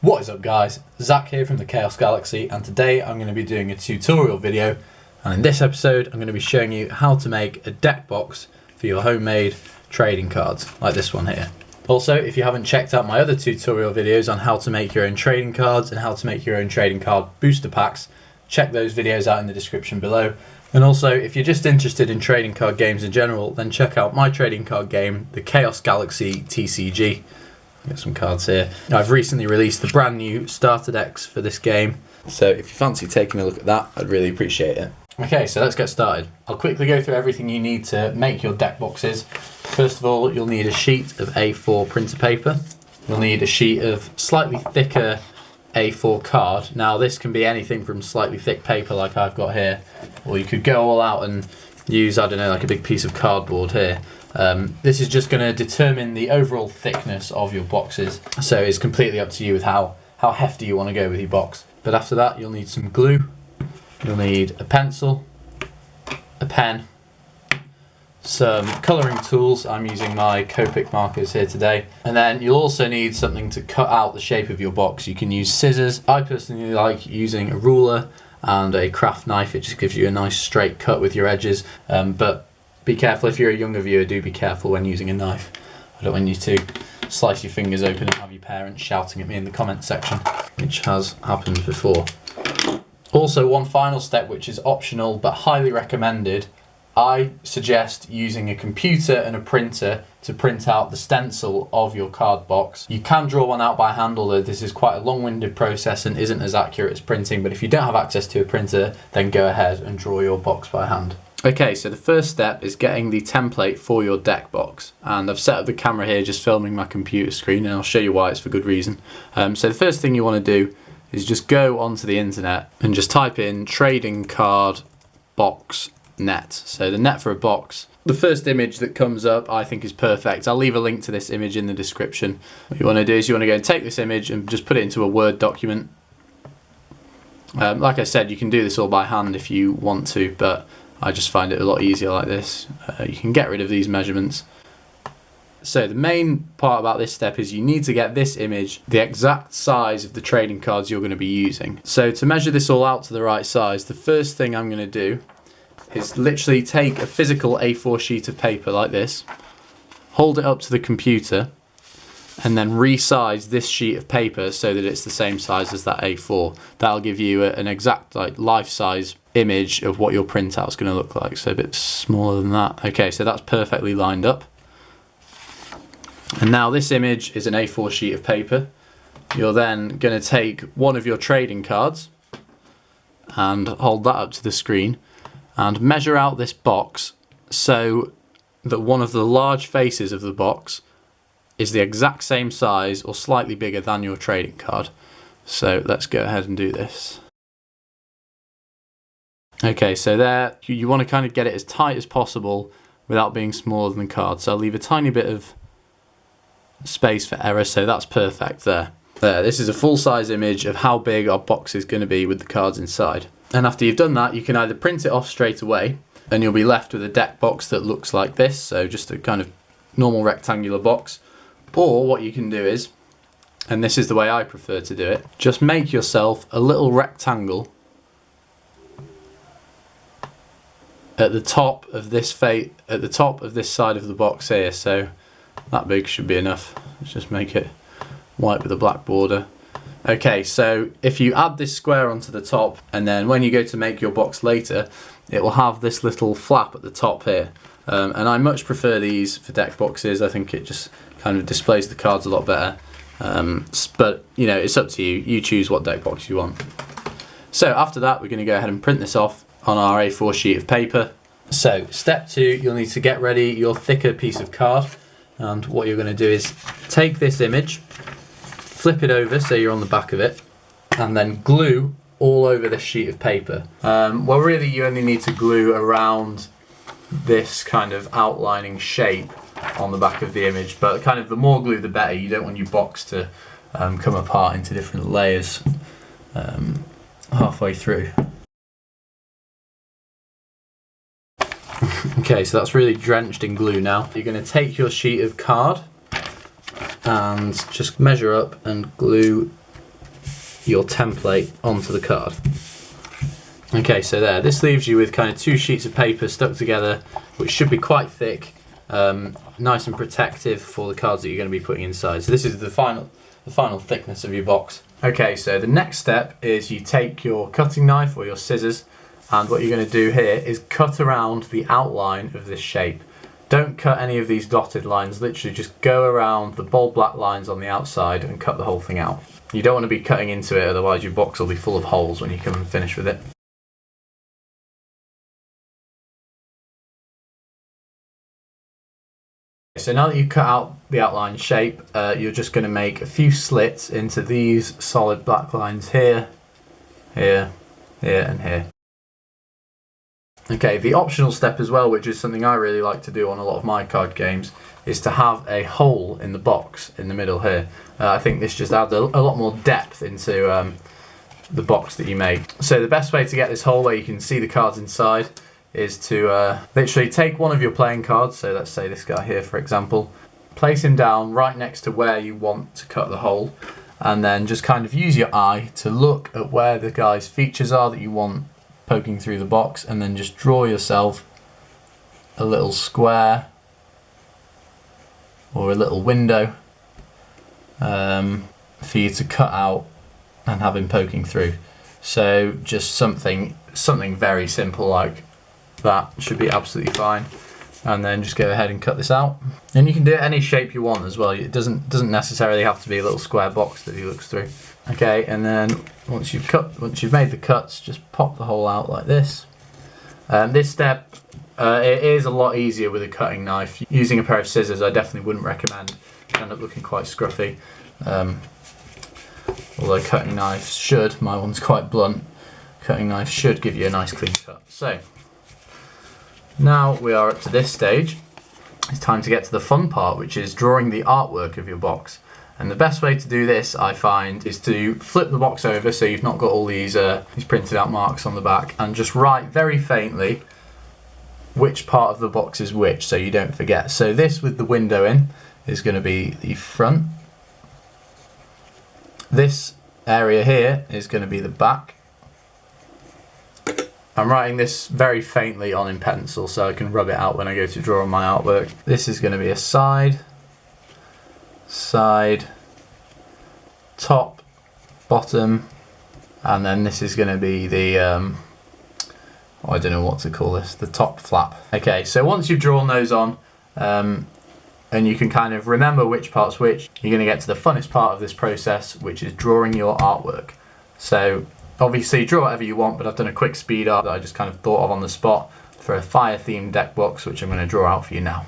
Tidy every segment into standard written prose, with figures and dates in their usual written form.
What is up guys, Zach here from the Chaos Galaxy, and today I'm going to be doing a tutorial video, and in this episode I'm going to be showing you how to make a deck box for your homemade trading cards, like this one here. Also, if you haven't checked out my other tutorial videos on how to make your own trading cards and how to make your own trading card booster packs, check those videos out in the description below. And also, if you're just interested in trading card games in general, then check out my trading card game, the Chaos Galaxy TCG. Got some cards here. I've recently released the brand new starter decks for this game, so if you fancy taking a look at that, I'd really appreciate it. Okay, so let's get started. I'll quickly go through everything you need to make your deck boxes. First of all, you'll need a sheet of A4 printer paper. You'll need a sheet of slightly thicker A4 card. Now this can be anything from slightly thick paper like I've got here, or you could go all out and use, I don't know, like a big piece of cardboard here. This is just going to determine the overall thickness of your boxes, so it's completely up to you with how hefty you want to go with your box. But after that, you'll need some glue, you'll need a pencil, a pen, some colouring tools. I'm using my Copic markers here today, and then you'll also need something to cut out the shape of your box. You can use scissors. I personally like using a ruler and a craft knife. It just gives you a nice straight cut with your edges, but be careful if you're a younger viewer, do be careful when using a knife. I don't want you to slice your fingers open and have your parents shouting at me in the comment section, which has happened before. Also, one final step which is optional but highly recommended, I suggest using a computer and a printer to print out the stencil of your card box. You can draw one out by hand, although this is quite a long-winded process and isn't as accurate as printing, but if you don't have access to a printer, then go ahead and draw your box by hand. Okay, so the first step is getting the template for your deck box, and I've set up the camera here just filming my computer screen, and I'll show you why it's for good reason. So the first thing you want to do is just go onto the internet and just type in trading card box net. So the net for a box. The first image that comes up I think is perfect. I'll leave a link to this image in the description. What you want to do is you want to go and take this image and just put it into a Word document. Like I said, you can do this all by hand if you want to, but I just find it a lot easier like this. You can get rid of these measurements. So the main part about this step is you need to get this image the exact size of the trading cards you're going to be using. So to measure this all out to the right size, the first thing I'm going to do is literally take a physical A4 sheet of paper like this, hold it up to the computer, and then resize this sheet of paper so that it's the same size as that A4. That'll give you an exact life-size image of what your printout's going to look like, so a bit smaller than that. Okay, so that's perfectly lined up. And now this image is an A4 sheet of paper. You're then going to take one of your trading cards and hold that up to the screen and measure out this box so that one of the large faces of the box is the exact same size or slightly bigger than your trading card. So let's go ahead and do this. Okay, so there, you want to kind of get it as tight as possible without being smaller than the card. So I'll leave a tiny bit of space for error, so that's perfect there. There, this is a full-size image of how big our box is going to be with the cards inside. And after you've done that, you can either print it off straight away, and you'll be left with a deck box that looks like this, so just a kind of normal rectangular box. Or what you can do is, and this is the way I prefer to do it, just make yourself a little rectangle at the top of this side of the box here. So that big should be enough. Let's just make it white with a black border. Okay, so if you add this square onto the top, and then when you go to make your box later, it will have this little flap at the top here. And I much prefer these for deck boxes. I think it just kind of displays the cards a lot better. But you know, it's up to you. You choose what deck box you want. So after that, we're going to go ahead and print this off on our A4 sheet of paper. So step 2, you'll need to get ready your thicker piece of card. And what you're going to do is take this image, flip it over so you're on the back of it, and then glue all over this sheet of paper. Well, really, you only need to glue around this kind of outlining shape on the back of the image, but kind of the more glue the better. You don't want your box to come apart into different layers halfway through. Okay, so that's really drenched in glue now. You're going to take your sheet of card and just measure up and glue your template onto the card. Okay, so there, this leaves you with kind of 2 sheets of paper stuck together, which should be quite thick, nice and protective for the cards that you're going to be putting inside. So this is the final thickness of your box. Okay, so the next step is you take your cutting knife or your scissors, and what you're going to do here is cut around the outline of this shape. Don't cut any of these dotted lines, literally just go around the bold black lines on the outside and cut the whole thing out. You don't want to be cutting into it, otherwise your box will be full of holes when you come and finish with it. So now that you've cut out the outline shape, you're just going to make a few slits into these solid black lines here, here, here and here. Okay, the optional step as well, which is something I really like to do on a lot of my card games, is to have a hole in the box in the middle here. I think this just adds a lot more depth into the box that you make. So the best way to get this hole where you can see the cards inside is to literally take one of your playing cards, so let's say this guy here for example, place him down right next to where you want to cut the hole, and then just kind of use your eye to look at where the guy's features are that you want poking through the box, and then just draw yourself a little square or a little window for you to cut out and have him poking through. So just something very simple like that should be absolutely fine, and then just go ahead and cut this out. And you can do it any shape you want as well. It doesn't necessarily have to be a little square box that he looks through. Okay, and then once you've made the cuts, just pop the hole out like this. This step it is a lot easier with a cutting knife. Using a pair of scissors I definitely wouldn't recommend. You end up looking quite scruffy. Although cutting knives should, my one's quite blunt, cutting knife should give you a nice clean cut. So now we are up to this stage. It's time to get to the fun part, which is drawing the artwork of your box. And the best way to do this, I find, is to flip the box over so you've not got all these printed out marks on the back, and just write very faintly which part of the box is which, so you don't forget. So this with the window in is going to be the front. This area here is going to be the back. I'm writing this very faintly on in pencil so I can rub it out when I go to draw on my artwork. This is going to be a side, top, bottom, and then this is going to be the, I don't know what to call this, the top flap. Okay, so once you've drawn those on, and you can kind of remember which part's which, you're going to get to the funnest part of this process, which is drawing your artwork. So obviously draw whatever you want, but I've done a quick speed art that I just kind of thought of on the spot for a fire themed deck box, which I'm going to draw out for you now.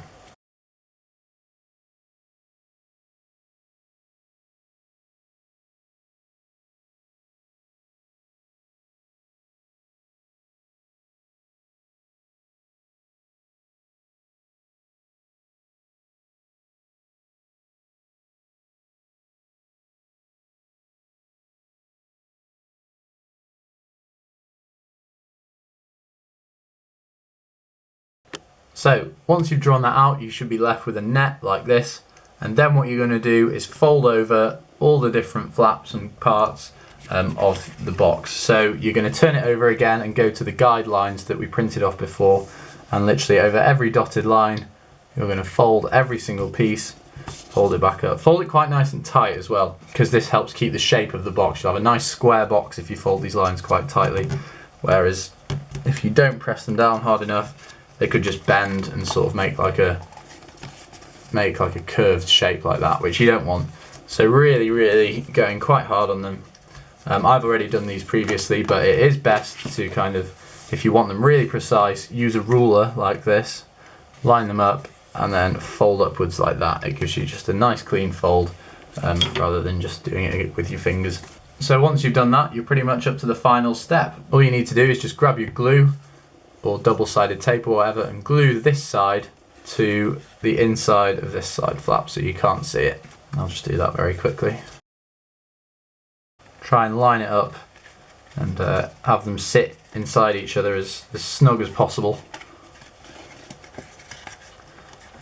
So once you've drawn that out, you should be left with a net like this, and then what you're going to do is fold over all the different flaps and parts of the box. So you're going to turn it over again and go to the guidelines that we printed off before, and literally over every dotted line you're going to fold every single piece, fold it back up. Fold it quite nice and tight as well, because this helps keep the shape of the box. You'll have a nice square box if you fold these lines quite tightly, whereas if you don't press them down hard enough, they could just bend and sort of make like a curved shape like that, which you don't want. So really going quite hard on them. I've already done these previously, but it is best to kind of, if you want them really precise, use a ruler like this, line them up, and then fold upwards like that. It gives you just a nice clean fold rather than just doing it with your fingers. So once you've done that, you're pretty much up to the final step. All you need to do is just grab your glue or double-sided tape or whatever and glue this side to the inside of this side flap so you can't see it. I'll just do that very quickly. Try and line it up and have them sit inside each other as snug as possible.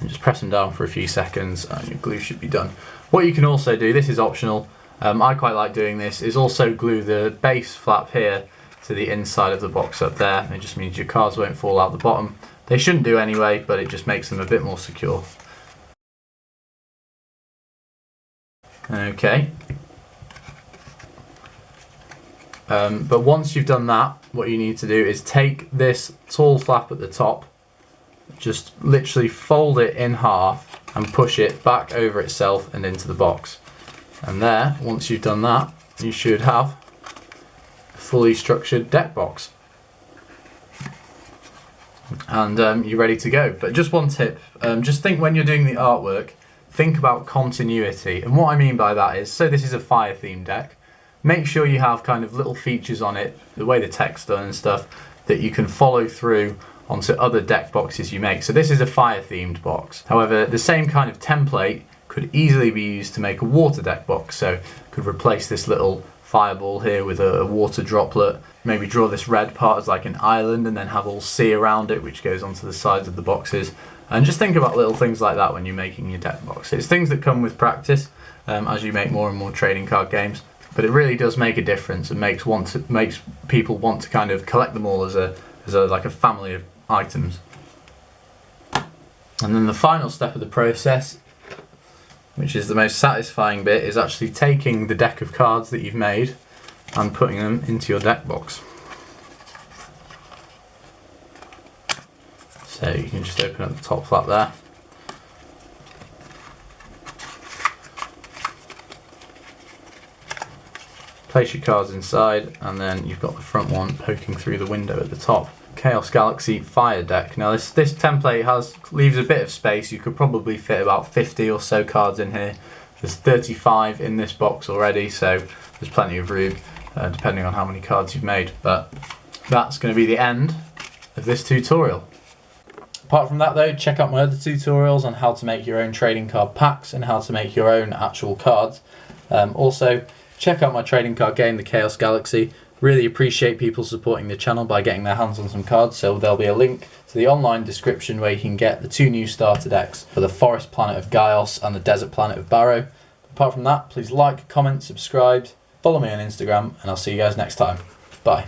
And just press them down for a few seconds and your glue should be done. What you can also do, this is optional, I quite like doing this, is also glue the base flap here to the inside of the box up there. It just means your cards won't fall out the bottom. They shouldn't do anyway, but it just makes them a bit more secure. Okay. But once you've done that, what you need to do is take this tall flap at the top, just literally fold it in half and push it back over itself and into the box. And there, once you've done that, you should have a fully structured deck box. And you're ready to go. But just one tip, just think when you're doing the artwork, think about continuity. And what I mean by that is, so this is a fire themed deck, make sure you have kind of little features on it, the way the text's done and stuff, that you can follow through onto other deck boxes you make. So this is a fire themed box. However, the same kind of template could easily be used to make a water deck box. So could replace this little fireball here with a water droplet, maybe draw this red part as like an island and then have all sea around it, which goes onto the sides of the boxes. And just think about little things like that when you're making your deck box. It's things that come with practice as you make more and more trading card games, but it really does make a difference and makes people want to kind of collect them all as a like a family of items. And then the final step of the process, which is the most satisfying bit, is actually taking the deck of cards that you've made and putting them into your deck box. So you can just open up the top flap there. Place your cards inside, and then you've got the front one poking through the window at the top. Chaos Galaxy Fire Deck. Now this template leaves a bit of space. You could probably fit about 50 or so cards in here. There's 35 in this box already, so there's plenty of room depending on how many cards you've made. But that's going to be the end of this tutorial. Apart from that though, check out my other tutorials on how to make your own trading card packs and how to make your own actual cards. Also, check out my trading card game, the Chaos Galaxy. Really appreciate people supporting the channel by getting their hands on some cards, so there'll be a link to the online description where you can get the 2 new starter decks for the Forest Planet of Gaios and the Desert Planet of Barrow. Apart from that, please like, comment, subscribe, follow me on Instagram, and I'll see you guys next time. Bye.